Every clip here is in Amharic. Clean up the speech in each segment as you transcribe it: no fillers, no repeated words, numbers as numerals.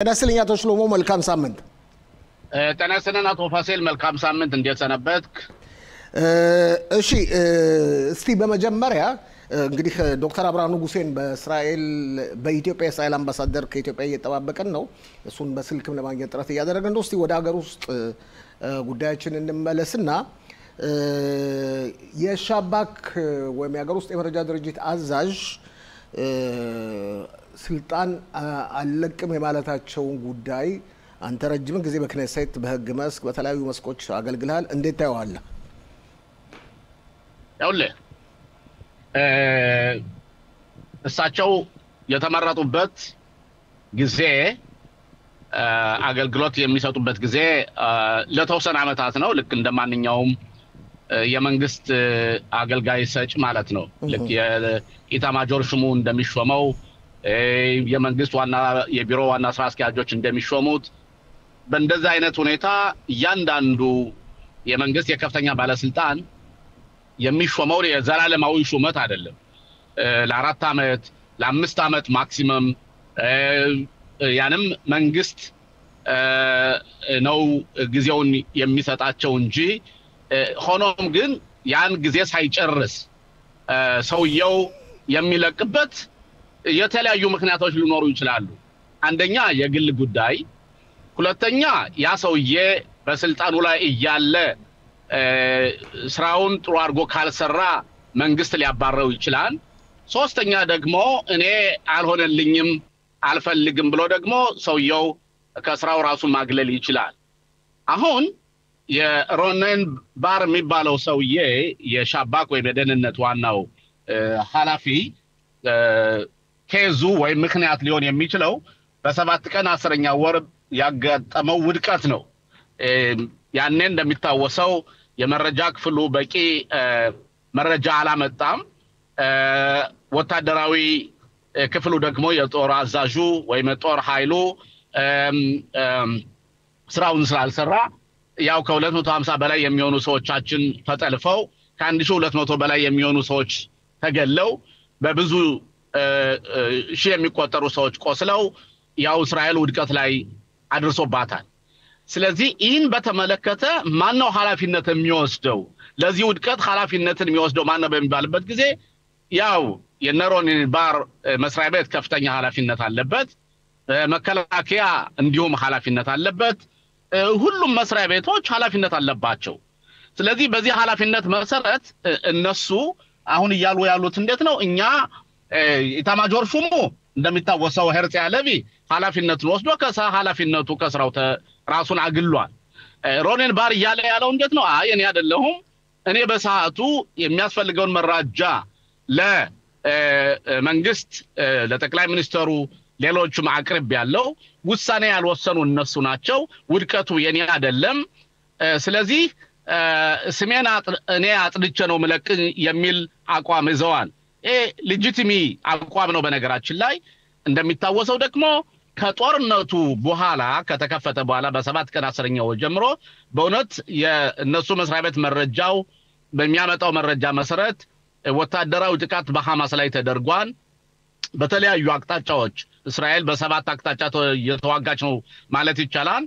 ተነስልኛ ተሽሎሞ መልካም ሳምንት ተነስነና አቶ ፋሲል መልካም ሳምንት እንዴት ሰነበትክ? እሺ እስቲ በመጀመሪያ እንግዲህ ዶክተር አብርሃም ንጉሴን በኢትዮጵያ እስራኤል አምባሳደር ከኢትዮጵያ እየተጠባበቀን ነው። እሱን በስልክም ለማግኘት ጥረት እያደረግን ነው። እስቲ ወደ ሀገር ውስጥ ጉዳያችን እንመለስና የሻባክ ወይም የሀገር ውስጥ የመረጃ ድርጅት አዛዥ ስልጣን አለቅም የማለታቸውን ጉዳይ አንተ ረጅም ጊዜ በክኔሴት በህግ መስክ በተለያዩ መስኮች አገልግለሃል። እንዴት ታየዋለህ? ያውልህ እሳቸው የተመረጡበት ጊዜ አገልግሎት የሚሰጡበት ጊዜ ለተወሰነ አመታት ነው። ልክ እንደማንኛውም የመንግስት አገልጋይ ሰጭ ማለት ነው። ልክ የኢታማጆር ሹሙ እንደሚሾመው የመንግስት ዋና የቢሮ ዋና ስራ አስኪያጆች እንደሚሾሙት በእንደዛ አይነት ሁኔታ እያንዳንዱ የመንግስት የከፍተኛ ባለስልጣን የሚሾመው የዘላለማዊ ሹመት አይደለም። ለ4 አመት ለ5 አመት ማክሲመም ያንም መንግስት ነው ጊዜውን የሚሰጣቸው እንጂ ሆኖም ግን ያን ጊዜ ሳይጨርስ ሰውየው የሚለቅበት የተለያዩ ምክንያቶች ሊኖሩ ይችላሉ። አንደኛ የግል ጉዳይ፣ ሁለተኛ ያ ሰውዬ በስልጣኑ ላይ እያለ ስራውን ጥሩ አድርጎ ካልሰራ መንግስት ሊያባረው ይችላል። ሶስተኛ ደግሞ እኔ አልሆነልኝም አልፈልግም ብሎ ደግሞ ሰውየው ከስራው ራሱን ማግለል ይችላል። አሁን የሮኔን ባር የሚባለው ሰውዬ የሻባክ ወይ በደህንነት ዋናው ኃላፊ ኬዙ ወይ ምክንያት ሊሆን የሚችለው በ7 ቀን 10ኛ ወር ያጋጠመው ውድቀት ነው። ያኔ እንደሚታወሰው የመረጃ ክፍሉ በቂ መረጃ አላመጣም። ወታደራዊ ክፍሉ ደግሞ የጦር አዛዡ ወይ የጦር ኃይሉ ስራውን ስላልሰራ ያው ከ250 በላይ የሚሆኑ ሰዎቻችን ተጠልፈው ከ1200 በላይ የሚሆኑ ሰዎች ተገለው በብዙ ሺህ የሚቆጠሩ ሰዎች ቆስለው ያው እስራኤል ውድቀት ላይ አድርሶባታል። ስለዚህ ይህን በተመለከተ ማነው ኃላፊነት የሚወስደው? ለዚህ ውድቀት ኃላፊነትን የሚወስደው ማነው በሚባልበት ጊዜ ያው የሮኔን ባር መስሪያ ቤት ከፍተኛ ኃላፊነት አለበት። መከላከያ እንዲሁም ኃላፊነት አለበት። ሁሉም መስሪያ ቤቶች ኃላፊነት አለባቸው። ስለዚህ በዚህ ኃላፊነት መሰረት እነሱ አሁን እያሉ ያሉት እንዴት ነው? እኛ ኢታማጆር ሹሙ እንደሚታወሰው ሄርጽያ ለቪ ኃላፊነቱን ወስዶ ኃላፊነቱ ከስራው ራሱን አግሏል። ሮኔን ባር እያለ ያለው እንዴት ነው? እኔ አይደለሁም፣ እኔ በሰዓቱ የሚያስፈልገውን መረጃ ለመንግስት ለጠቅላይ ሚኒስትሩ ሌሎችም አቅርብ ያለው ውሳኔ ያልወሰኑ እነሱ ናቸው፣ ውድቀቱ የኔ አይደለም። ስለዚህ ስሜን እኔ አጥልቼ ነው መለቅ የሚል አቋም ይዘዋል። ሌጂቲሚ አቋም ነው። በነገራችን ላይ እንደሚታወሰው ደግሞ ከጦርነቱ በኋላ ከተከፈተ በኋላ በ7 ቀን 10ኛው ጀምሮ በእውነት የነሱ መስሪያ ቤት መረጃው በሚያመጣው መረጃ መሰረት ወታደራዊ ጥቃት በሐማስ ላይ ተደርጓል። በተለያዩ አቅጣጫዎች እስራኤል በ7 አቅጣጫ እየተዋጋች ነው ማለት ይቻላል።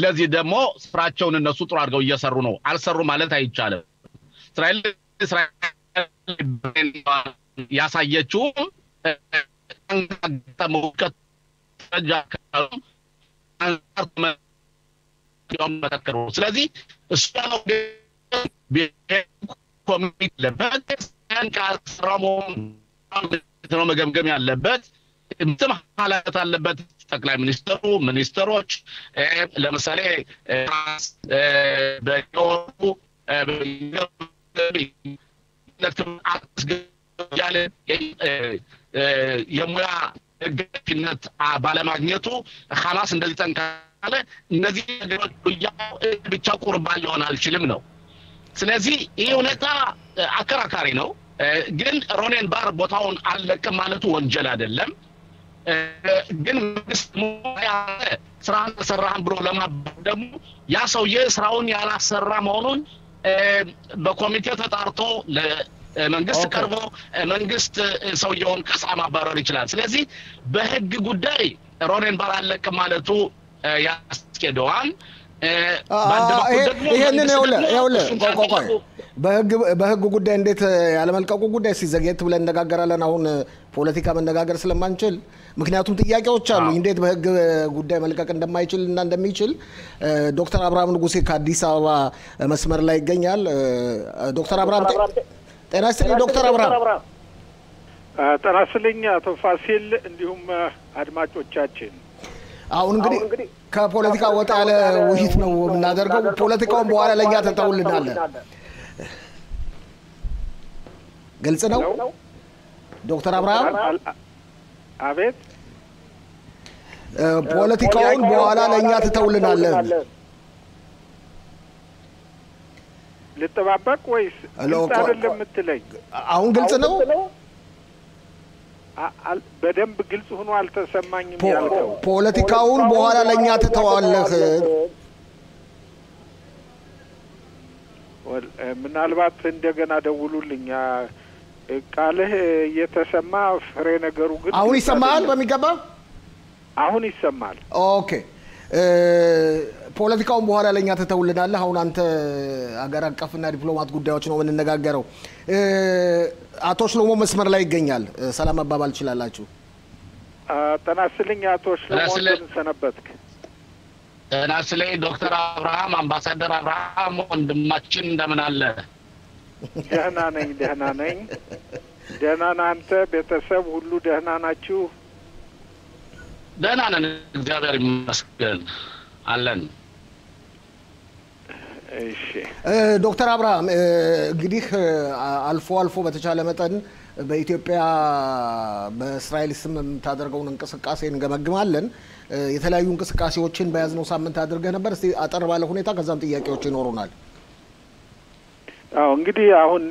ለዚህ ደግሞ ስራቸውን እነሱ ጥሩ አድርገው እየሰሩ ነው። አልሰሩ ማለት አይቻልም። እስራኤል ያሳየችው ስለዚህ እሱ ኮሚቴ ለበት ነው መገምገም ያለበት። እንትም ኃላፊነት አለበት ጠቅላይ ሚኒስትሩ፣ ሚኒስትሮች ለምሳሌ በቆሩ የሙያ ግፊነት ባለማግኘቱ ሐማስ እንደዚህ ጠንካራ እነዚህ ነገሮች ብቻ ቁርባን ሊሆን አልችልም ነው። ስለዚህ ይህ ሁኔታ አከራካሪ ነው። ግን ሮኔን ባር ቦታውን አልለቅም ማለቱ ወንጀል አይደለም። ግን መንግስት ስራን ተሰራን ብሎ ለማባረር ደግሞ ያ ሰውዬ ስራውን ያላሰራ መሆኑን በኮሚቴ ተጣርቶ መንግስት ቀርቦ መንግስት ሰውየውን ከስራ ማባረር ይችላል። ስለዚህ በህግ ጉዳይ ሮኔን ባላለቅ ማለቱ ያስኬደዋል ይሄንን ቆይ በህግ ጉዳይ እንዴት ያለመልቀቁ ጉዳይ ሲዘገየት ብለን እንደጋገራለን አሁን ፖለቲካ መነጋገር ስለማንችል ምክንያቱም ጥያቄዎች አሉ እንዴት በህግ ጉዳይ መልቀቅ እንደማይችል እና እንደሚችል ዶክተር አብርሃም ንጉሴ ከአዲስ አበባ መስመር ላይ ይገኛል ዶክተር አብርሃም ጤና ይስጥልኝ ዶክተር አብርሃም ጤና ይስጥልኝ አቶ ፋሲል እንዲሁም አድማጮቻችን አሁን እንግዲህ ከፖለቲካ ወጣ ያለ ውይይት ነው የምናደርገው ፖለቲካውን በኋላ ለኛ ተተውልናል ግልጽ ነው ዶክተር አብርሃም አቤት ፖለቲካውን በኋላ ለኛ ተተውልናል ልተባበቅ ወይስ አይደለም ምትለኝ አሁን ግልጽ ነው በደንብ ግልጽ ሆኖ አልተሰማኝም ያልከው ፖለቲካውን በኋላ ለኛ ተተዋለህ ምናልባት እንደገና ደውሉልኝ ቃልህ እየተሰማ ፍሬ ነገሩ ግን አሁን ይሰማል በሚገባ አሁን ይሰማል ኦኬ ፖለቲካውን በኋላ ለኛ ተተውልናል አሁን አንተ አገር አቀፍና ዲፕሎማት ጉዳዮች ነው የምንነጋገረው አቶ ሽሎሞ መስመር ላይ ይገኛል ሰላም አባባል ይችላልላችሁ ጤና ይስጥልኝ አቶ ሽሎሞ እንደምንሰነበትክ ጤና ይስጥልኝ ዶክተር አብርሃም አምባሳደር አብርሃም ወንድማችን እንደምን አለ ደህና ነኝ ደህና አንተ ቤተሰብ ሁሉ ደህና ናችሁ ደህና ነን እግዚአብሔር ይመስገን አለን እሺ ዶክተር አብርሃም እንግዲህ አልፎ በተቻለ መጠን በኢትዮጵያ በእስራኤል ስም የምታደርገውን እንቅስቃሴ እንገመግማለን የተለያዩ እንቅስቃሴዎችን በያዝነው ሳምንት አድርገህ ነበር እስቲ አጠር ባለ ሁኔታ ከዛም ጥያቄዎች ይኖሩናል እንግዲህ አሁን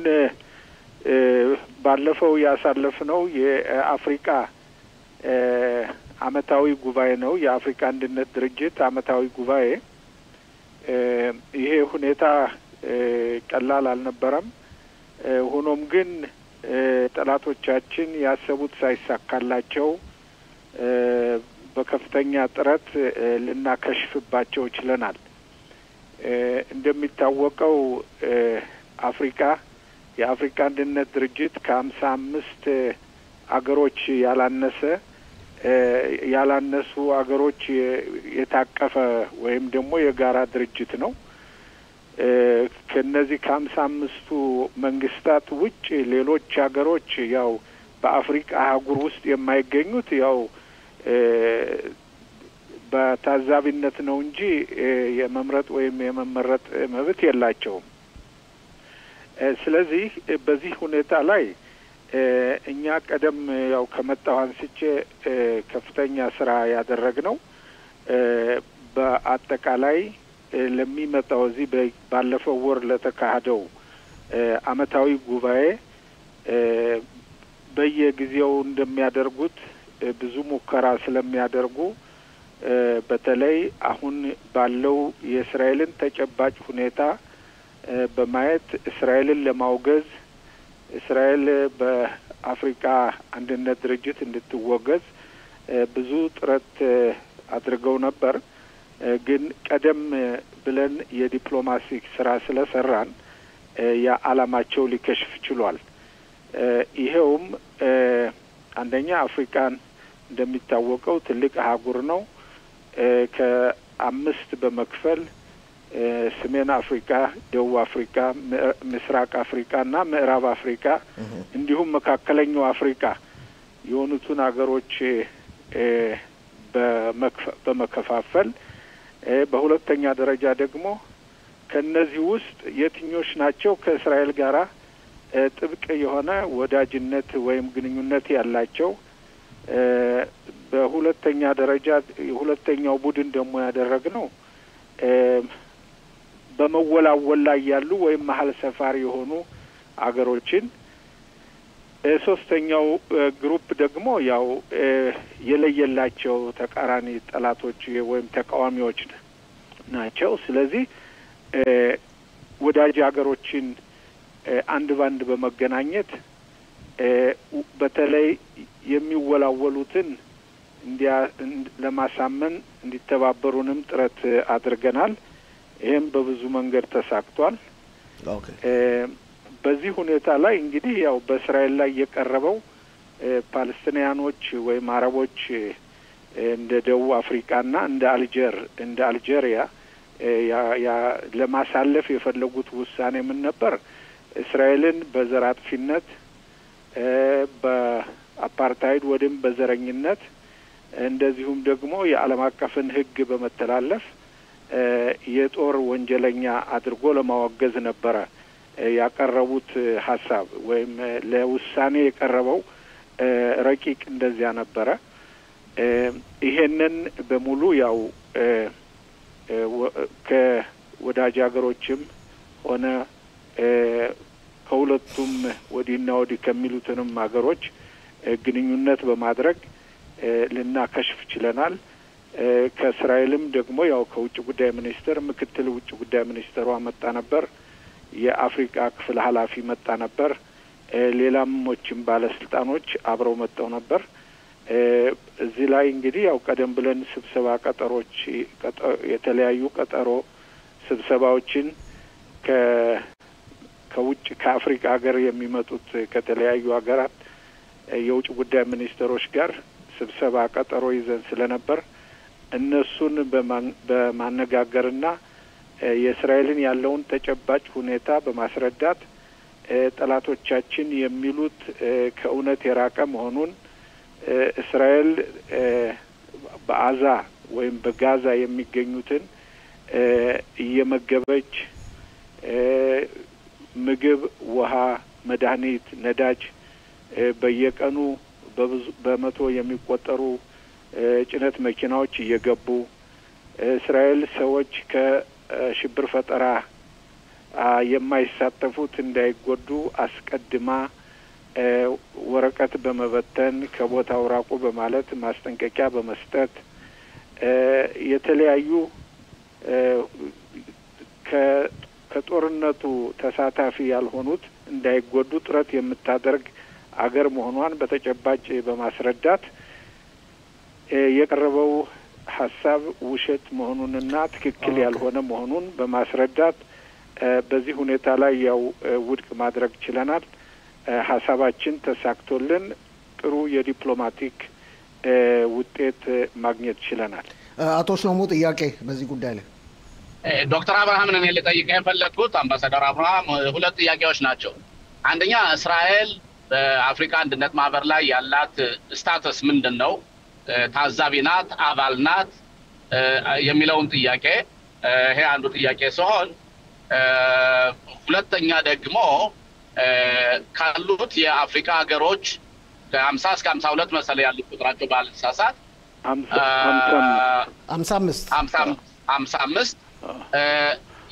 ባለፈው ያሳለፍነው የአፍሪካ አመታዊ ጉባኤ ነው የአፍሪካ አንድነት ድርጅት አመታዊ ጉባኤ ይሄ ሁኔታ ቀላል አልነበረም ሆኖም ግን ጠላቶቻችን ያሰቡት ሳይሳካላቸው በከፍተኛ ጥረት ልናከሽፍባቸው ችለናል እንደሚታወቀው አፍሪካ የአፍሪካ አንድነት ድርጅት ከ55 አገሮች ያላነሱ አገሮች የታቀፈ ወይም ደግሞ የጋራ ድርጅት ነው ከነዚህ ከ55ቱ መንግስታት ውጭ ሌሎች አገሮች ያው በአፍሪካ አህጉር ውስጥ የማይገኙት ያው በታዛቢነት ነው እንጂ የመምረጥ ወይም የመመረጥ መብት የላቸውም ስለዚህ በዚህ ሁኔታ ላይ እኛ ቀደም ያው ከመጣው አንስቼ ከፍተኛ ስራ ያደረግነው በአጠቃላይ ለሚመጣው እዚህ ባለፈው ወር ለተካሄደው አመታዊ ጉባኤ በየጊዜው እንደሚያደርጉት ብዙ ሙከራ ስለሚያደርጉ በተለይ አሁን ባለው የእስራኤልን ተጨባጭ ሁኔታ በማየት እስራኤልን ለማውገዝ እስራኤል በአፍሪካ አንድነት ድርጅት እንድትወገዝ ብዙ ጥረት አድርገው ነበር ግን ቀደም ብለን የዲፕሎማሲ ስራ ስለሰራን ያ አላማቸው ሊከሽፍ ችሏል ይሄውም አንደኛ አፍሪካን እንደሚታወቀው ትልቅ አህጉር ነው ከ5 በመክፈል ሰሜን አፍሪካ ደቡብ አፍሪካ ምስራቅ አፍሪካ እና ምዕራብ አፍሪካ እንዲሁም መካከለኛው አፍሪካ የሆኑትን አገሮች በመከፋፈል በሁለተኛ ደረጃ ደግሞ ከነዚህ ውስጥ የትኞች ናቸው ከእስራኤል ጋራ ጥብቅ የሆነ ወዳጅነት ወይም ግንኙነት ያላቸው በሁለተኛ ደረጃ ሁለተኛው ቡድን ደግሞ ያደረግነው በመወላወል ላይ ያሉ ወይም መሀል ሰፋሪ የሆኑ አገሮችን ሶስተኛው ግሩፕ ደግሞ ያው የለየላቸው ተቃራኒ ጠላቶች ወይም ተቃዋሚዎች ናቸው ስለዚህ ወዳጅ አገሮችን አንድ ባንድ በመገናኘት በተለይ የሚወላወሉትን ለማሳመን እንዲተባበሩንም ጥረት አድርገናል። ይሄም በብዙ መንገድ ተሳክቷል። ኦኬ በዚህ ሁኔታ ላይ እንግዲህ ያው በእስራኤል ላይ የቀረበው ፓለስቲናያኖች ወይም አረቦች እንደ ደቡብ አፍሪካና እንደ አልጄሪያ ለማሳለፍ የፈለጉት ውሳኔ ምን ነበር? እስራኤልን በዘር አጥፊነት፣ በአፓርታይድ ወይም በዘረኝነት እንደዚሁም ደግሞ የዓለም አቀፍን ሕግ በመተላለፍ የጦር ወንጀለኛ አድርጎ ለማወገዝ ነበረ ያቀረቡት ሀሳብ ወይም ለውሳኔ የቀረበው ረቂቅ እንደዚያ ነበረ። ይሄንን በሙሉ ያው ከወዳጅ ሀገሮችም ሆነ ከሁለቱም ወዲህና ወዲህ ከሚሉትንም ሀገሮች ግንኙነት በማድረግ ልናከሽፍ ችለናል። ከእስራኤልም ደግሞ ያው ከውጭ ጉዳይ ሚኒስትር ምክትል ውጭ ጉዳይ ሚኒስትሯ መጣ ነበር። የአፍሪካ ክፍል ኃላፊ መጣ ነበር። ሌላሞችም ባለስልጣኖች አብረው መጥተው ነበር። እዚህ ላይ እንግዲህ ያው ቀደም ብለን ስብሰባ የተለያዩ ቀጠሮ ስብሰባዎችን ከውጭ ከአፍሪካ ሀገር የሚመጡት ከተለያዩ ሀገራት የውጭ ጉዳይ ሚኒስትሮች ጋር ስብሰባ ቀጠሮ ይዘን ስለነበር እነሱን በማነጋገርና የእስራኤልን ያለውን ተጨባጭ ሁኔታ በማስረዳት ጠላቶቻችን የሚሉት ከእውነት የራቀ መሆኑን እስራኤል በአዛ ወይም በጋዛ የሚገኙትን እየመገበች ምግብ፣ ውሃ፣ መድኃኒት፣ ነዳጅ በየቀኑ በመቶ የሚቆጠሩ ጭነት መኪናዎች እየገቡ እስራኤል ሰዎች ከሽብር ፈጠራ የማይሳተፉት እንዳይጎዱ አስቀድማ ወረቀት በመበተን ከቦታው ራቁ በማለት ማስጠንቀቂያ በመስጠት የተለያዩ ከጦርነቱ ተሳታፊ ያልሆኑት እንዳይጎዱ ጥረት የምታደርግ አገር መሆኗን በተጨባጭ በማስረዳት የቀረበው ሀሳብ ውሸት መሆኑንና ትክክል ያልሆነ መሆኑን በማስረዳት በዚህ ሁኔታ ላይ ያው ውድቅ ማድረግ ችለናል። ሀሳባችን ተሳክቶልን ጥሩ የዲፕሎማቲክ ውጤት ማግኘት ችለናል። አቶ ሽሎሞ ጥያቄ በዚህ ጉዳይ ላይ ዶክተር አብርሃምን እኔ ልጠይቅ የፈለግኩት አምባሳደር አብርሃም ሁለት ጥያቄዎች ናቸው። አንደኛ እስራኤል በአፍሪካ አንድነት ማህበር ላይ ያላት ስታተስ ምንድን ነው? ታዛቢ ናት? አባል ናት? የሚለውን ጥያቄ ይሄ አንዱ ጥያቄ ሲሆን ሁለተኛ ደግሞ ካሉት የአፍሪካ ሀገሮች ከ50 እስከ 52 መሰለኝ ያሉት ቁጥራቸው ባልሳሳት 55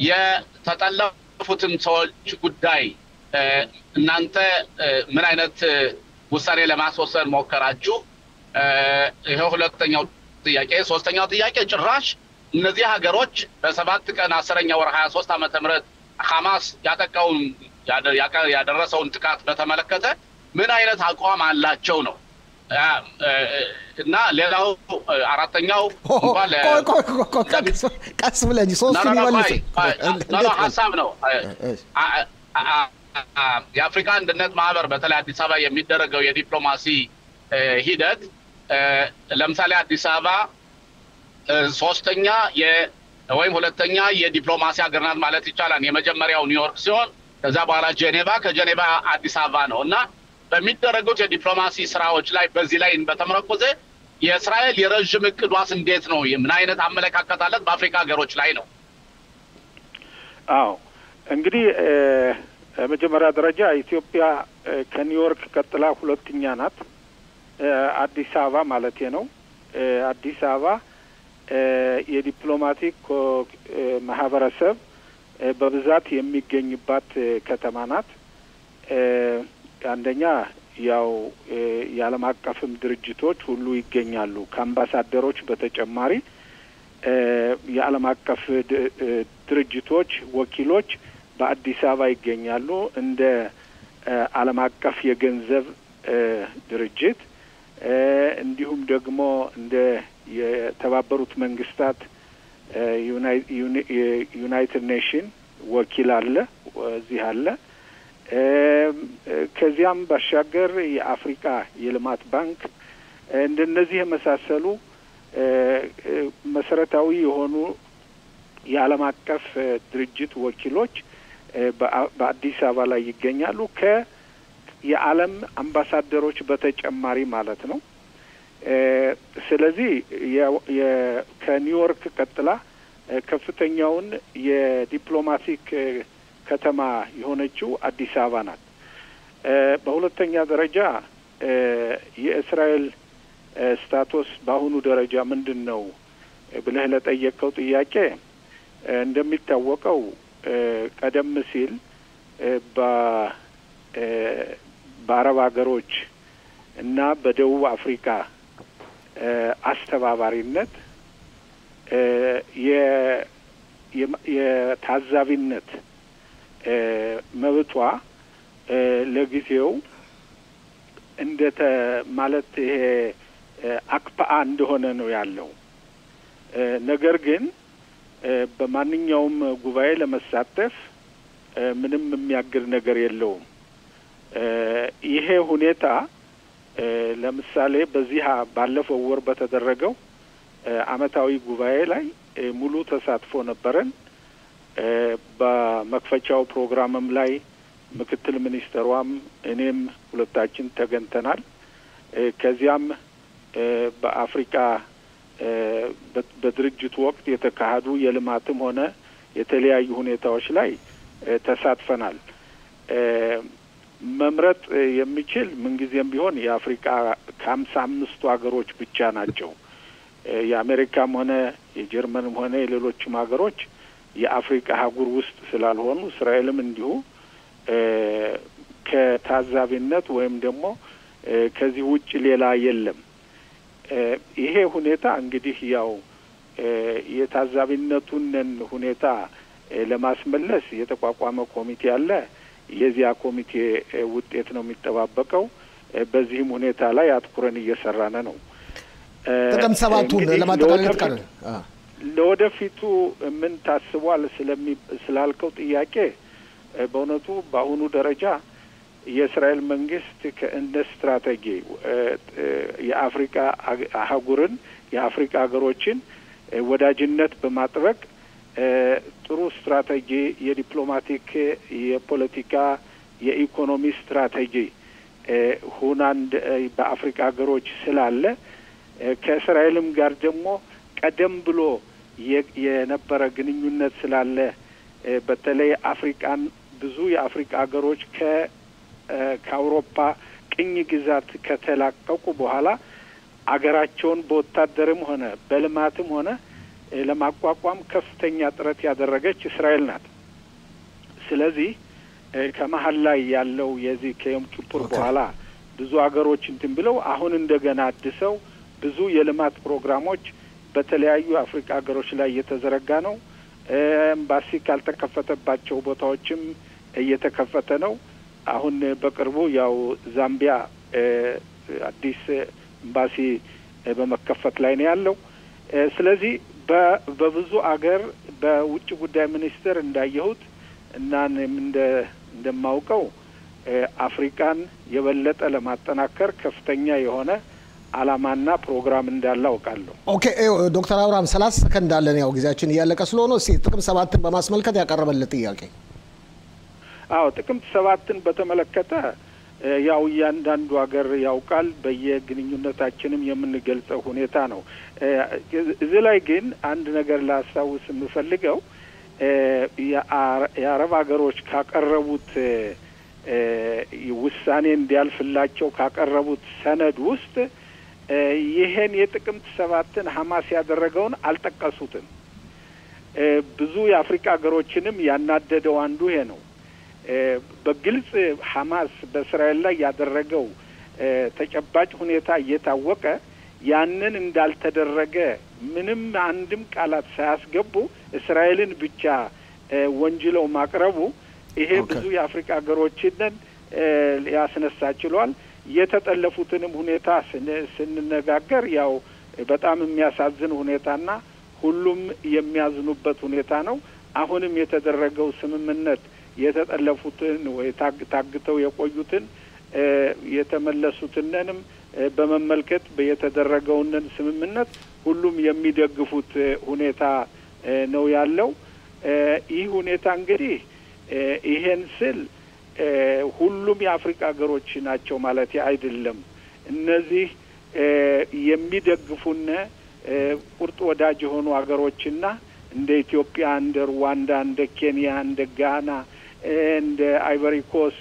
የተጠለፉትን ሰዎች ጉዳይ እናንተ ምን አይነት ውሳኔ ለማስወሰን ሞከራችሁ? ይሄ ሁለተኛው ጥያቄ። ሶስተኛው ጥያቄ ጭራሽ እነዚህ ሀገሮች በ7 ቀን 10ኛ ወር 23 ዓመተ ምህረት ሐማስ ያደረሰውን ጥቃት በተመለከተ ምን አይነት አቋም አላቸው ነው? እና ሌላው አራተኛው ቀስ ብለህ ሶስቱን ይመልስ ሀሳብ ነው። የአፍሪካ አንድነት ማህበር በተለይ አዲስ አበባ የሚደረገው የዲፕሎማሲ ሂደት ለምሳሌ አዲስ አበባ ሶስተኛ ወይም ሁለተኛ የዲፕሎማሲ ሀገር ናት ማለት ይቻላል። የመጀመሪያው ኒውዮርክ ሲሆን ከዛ በኋላ ጄኔቫ፣ ከጄኔቫ አዲስ አበባ ነው እና በሚደረጉት የዲፕሎማሲ ስራዎች ላይ በዚህ ላይ በተመረኮዘ የእስራኤል የረጅም እቅዷስ እንዴት ነው? ምን አይነት አመለካከት አለት በአፍሪካ ሀገሮች ላይ ነው? አዎ እንግዲህ መጀመሪያ ደረጃ ኢትዮጵያ ከኒውዮርክ ቀጥላ ሁለተኛ ናት። አዲስ አበባ ማለት ነው። አዲስ አበባ የዲፕሎማቲክ ማህበረሰብ በብዛት የሚገኝባት ከተማ ናት። አንደኛ ያው የዓለም አቀፍም ድርጅቶች ሁሉ ይገኛሉ። ከአምባሳደሮች በተጨማሪ የዓለም አቀፍ ድርጅቶች ወኪሎች በአዲስ አበባ ይገኛሉ። እንደ ዓለም አቀፍ የገንዘብ ድርጅት እንዲሁም ደግሞ እንደ የተባበሩት መንግስታት ዩናይትድ ኔሽን ወኪል አለ እዚህ አለ። ከዚያም ባሻገር የአፍሪካ የልማት ባንክ እንደነዚህ የመሳሰሉ መሰረታዊ የሆኑ የዓለም አቀፍ ድርጅት ወኪሎች በአዲስ አበባ ላይ ይገኛሉ። የዓለም አምባሳደሮች በተጨማሪ ማለት ነው። ስለዚህ ከኒውዮርክ ቀጥላ ከፍተኛውን የዲፕሎማቲክ ከተማ የሆነችው አዲስ አበባ ናት። በሁለተኛ ደረጃ የእስራኤል ስታቱስ በአሁኑ ደረጃ ምንድን ነው ብለህ ለጠየቀው ጥያቄ እንደሚታወቀው ቀደም ሲል በአረብ ሀገሮች እና በደቡብ አፍሪካ አስተባባሪነት የታዛቢነት መብቷ ለጊዜው ማለት ይሄ አክፓአ እንደሆነ ነው ያለው። ነገር ግን በማንኛውም ጉባኤ ለመሳተፍ ምንም የሚያግድ ነገር የለውም። ይሄ ሁኔታ ለምሳሌ በዚህ ባለፈው ወር በተደረገው አመታዊ ጉባኤ ላይ ሙሉ ተሳትፎ ነበረን። በመክፈቻው ፕሮግራምም ላይ ምክትል ሚኒስትሯም እኔም ሁለታችን ተገኝተናል። ከዚያም በአፍሪካ በድርጅቱ ወቅት የተካሄዱ የልማትም ሆነ የተለያዩ ሁኔታዎች ላይ ተሳትፈናል። መምረጥ የሚችል ምንጊዜም ቢሆን የአፍሪካ ከ55 ሀገሮች ብቻ ናቸው። የአሜሪካም ሆነ የጀርመንም ሆነ የሌሎችም ሀገሮች የአፍሪካ አህጉር ውስጥ ስላልሆኑ እስራኤልም እንዲሁ ከታዛቢነት ወይም ደግሞ ከዚህ ውጭ ሌላ የለም። ይሄ ሁኔታ እንግዲህ ያው የታዛቢነቱን ሁኔታ ለማስመለስ የተቋቋመ ኮሚቴ አለ። የዚያ ኮሚቴ ውጤት ነው የሚጠባበቀው። በዚህም ሁኔታ ላይ አትኩረን እየሰራን ነው። ጥቅምት 7ቱን ለማጠቃለል ቀረ ለወደፊቱ ምን ታስቧል ስላልከው ጥያቄ በእውነቱ በአሁኑ ደረጃ የእስራኤል መንግስት ከእንደ ስትራቴጂ የአፍሪካ አህጉርን የአፍሪካ ሀገሮችን ወዳጅነት በማጥበቅ ጥሩ ስትራቴጂ የዲፕሎማቲክ፣ የፖለቲካ፣ የኢኮኖሚ ስትራቴጂ ሁናንድ በአፍሪካ ሀገሮች ስላለ ከእስራኤልም ጋር ደግሞ ቀደም ብሎ የነበረ ግንኙነት ስላለ በተለይ አፍሪካን ብዙ የአፍሪካ ሀገሮች ከአውሮፓ ቅኝ ግዛት ከተላቀቁ በኋላ አገራቸውን በወታደርም ሆነ በልማትም ሆነ ለማቋቋም ከፍተኛ ጥረት ያደረገች እስራኤል ናት። ስለዚህ ከመሀል ላይ ያለው የዚህ ከዮም ኪፑር በኋላ ብዙ ሀገሮች እንትን ብለው አሁን እንደገና አድሰው ብዙ የልማት ፕሮግራሞች በተለያዩ አፍሪካ ሀገሮች ላይ እየተዘረጋ ነው። ኤምባሲ ካልተከፈተባቸው ቦታዎችም እየተከፈተ ነው። አሁን በቅርቡ ያው ዛምቢያ አዲስ ኤምባሲ በመከፈት ላይ ነው ያለው። ስለዚህ በብዙ አገር በውጭ ጉዳይ ሚኒስቴር እንዳየሁት እና እንደማውቀው አፍሪካን የበለጠ ለማጠናከር ከፍተኛ የሆነ አላማና ፕሮግራም እንዳለ አውቃለሁ። ኦኬ ዶክተር አብርሃም 30 ሰከንድ አለን። ያው ጊዜያችን እያለቀ ስለሆነ እስቲ ጥቅምት 7ን በማስመልከት ያቀረበለት ጥያቄ። አዎ ጥቅምት 7ን በተመለከተ ያው እያንዳንዱ ሀገር ያውቃል። በየግንኙነታችንም የምንገልጸው ሁኔታ ነው። እዚህ ላይ ግን አንድ ነገር ላስታውስ የምፈልገው የአረብ ሀገሮች ካቀረቡት ውሳኔ እንዲያልፍላቸው ካቀረቡት ሰነድ ውስጥ ይሄን የጥቅምት 7ን ሐማስ ያደረገውን አልጠቀሱትም። ብዙ የአፍሪካ ሀገሮችንም ያናደደው አንዱ ይሄ ነው። በግልጽ ሐማስ በእስራኤል ላይ ያደረገው ተጨባጭ ሁኔታ እየታወቀ ያንን እንዳልተደረገ ምንም አንድም ቃላት ሳያስገቡ እስራኤልን ብቻ ወንጅለው ማቅረቡ ይሄ ብዙ የአፍሪካ ሀገሮችን ያስነሳ ችሏል። የተጠለፉትንም ሁኔታ ስንነጋገር ያው በጣም የሚያሳዝን ሁኔታና ሁሉም የሚያዝኑበት ሁኔታ ነው። አሁንም የተደረገው ስምምነት የተጠለፉትን ወይ ታግተው የቆዩትን የተመለሱትንም በመመልከት የተደረገውን ስምምነት ሁሉም የሚደግፉት ሁኔታ ነው ያለው። ይህ ሁኔታ እንግዲህ ይሄን ስል ሁሉም የአፍሪካ ሀገሮች ናቸው ማለት አይደለም። እነዚህ የሚደግፉን ቁርጥ ወዳጅ የሆኑ ሀገሮችና እንደ ኢትዮጵያ፣ እንደ ሩዋንዳ፣ እንደ ኬንያ፣ እንደ ጋና፣ እንደ አይቨሪ ኮስት፣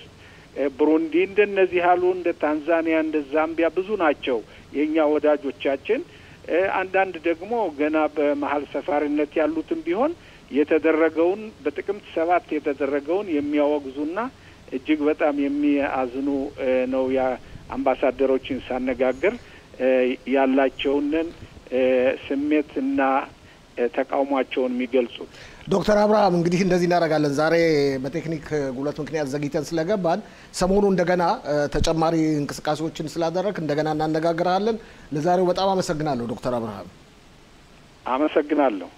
ብሩንዲ እንደነዚህ ያሉ እንደ ታንዛኒያ፣ እንደ ዛምቢያ ብዙ ናቸው የኛ ወዳጆቻችን። አንዳንድ ደግሞ ገና በመሀል ሰፋሪነት ያሉትም ቢሆን የተደረገውን በጥቅምት 7 የተደረገውን የሚያወግዙና እጅግ በጣም የሚያዝኑ ነው የአምባሳደሮችን ሳነጋገር ያላቸውን ስሜትና ተቃውሟቸውን የሚገልጹት። ዶክተር አብርሃም እንግዲህ እንደዚህ እናደርጋለን። ዛሬ በቴክኒክ ጉለት ምክንያት ዘግይተን ስለገባን ሰሞኑ እንደገና ተጨማሪ እንቅስቃሴዎችን ስላደረክ እንደገና እናነጋግራለን። ለዛሬው በጣም አመሰግናለሁ ዶክተር አብርሃም። አመሰግናለሁ።